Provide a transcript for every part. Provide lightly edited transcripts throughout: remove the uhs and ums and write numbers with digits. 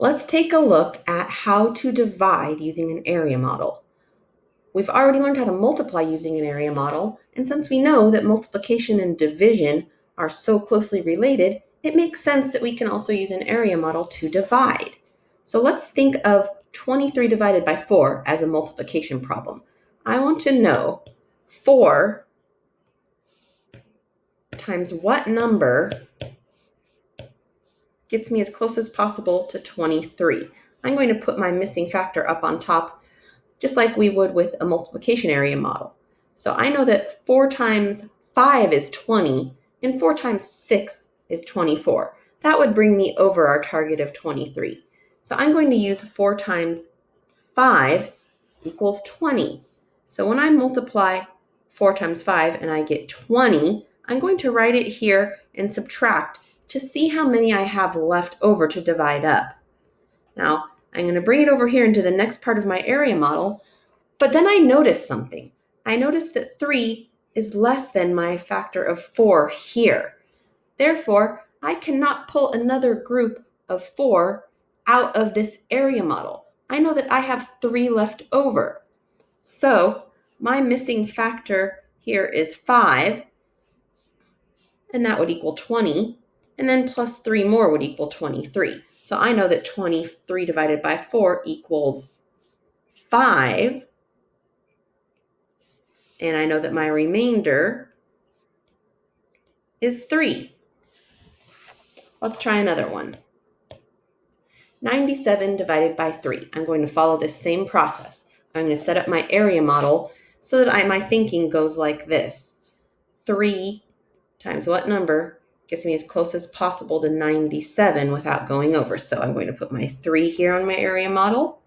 Let's take a look at how to divide using an area model. We've already learned how to multiply using an area model, and since we know that multiplication and division are so closely related, it makes sense that we can also use an area model to divide. So let's think of 23 divided by 4 as a multiplication problem. I want to know 4 times what number gets me as close as possible to 23. I'm going to put my missing factor up on top, just like we would with a multiplication area model. So I know that 4 times 5 is 20, and 4 times 6 is 24. That would bring me over our target of 23. So I'm going to use 4 times 5 equals 20. So when I multiply 4 times 5 and I get 20, I'm going to write it here and subtract to see how many I have left over to divide up. Now, I'm going to bring it over here into the next part of my area model, but then I noticed something. I noticed that 3 is less than my factor of 4 here. Therefore, I cannot pull another group of 4 out of this area model. I know that I have 3 left over. So my missing factor here is 5, and that would equal 20. And then plus 3 more would equal 23. So I know that 23 divided by 4 equals 5. And I know that my remainder is 3. Let's try another one. 97 divided by 3. I'm going to follow this same process. I'm going to set up my area model so that my thinking goes like this. 3 times what number gets me as close as possible to 97 without going over. So I'm going to put my 3 here on my area model.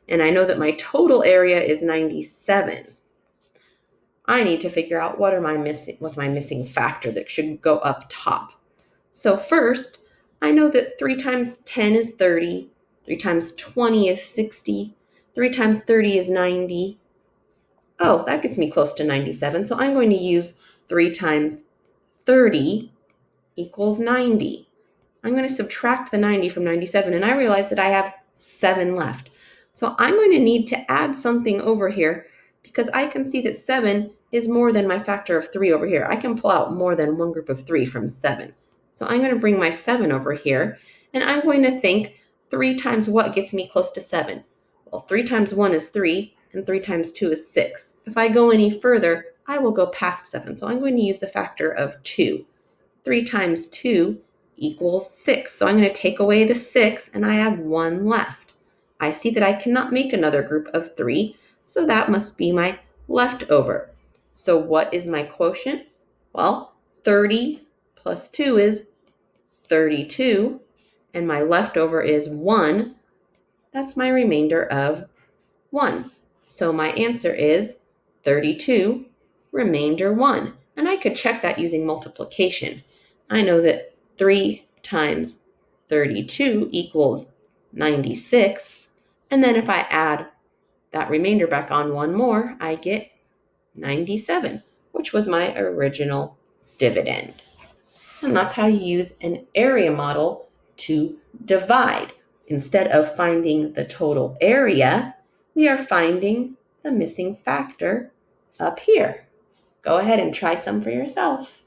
And I know that my total area is 97. I need to figure out what's my missing factor that should go up top. So first, I know that 3 times 10 is 30, 3 times 20 is 60, 3 times 30 is 90. Oh, that gets me close to 97. So I'm going to use 3 times 30 equals 90. I'm going to subtract the 90 from 97, and I realize that I have 7 left. So I'm going to need to add something over here because I can see that 7 is more than my factor of 3 over here. I can pull out more than one group of 3 from 7. So I'm going to bring my 7 over here, and I'm going to think 3 times what gets me close to 7? Well, 3 times 1 is 3, and 3 times 2 is 6. If I go any further, I will go past 7. So I'm going to use the factor of 2. 3 times 2 equals 6. So I'm going to take away the 6, and I have 1 left. I see that I cannot make another group of 3, so that must be my leftover. So what is my quotient? Well, 30 plus 2 is 32, and my leftover is 1. That's my remainder of 1. So my answer is 32, remainder 1. And I could check that using multiplication. I know that 3 times 32 equals 96. And then if I add that remainder back on 1 more, I get 97, which was my original dividend. And that's how you use an area model to divide. Instead of finding the total area, we are finding the missing factor up here. Go ahead and try some for yourself.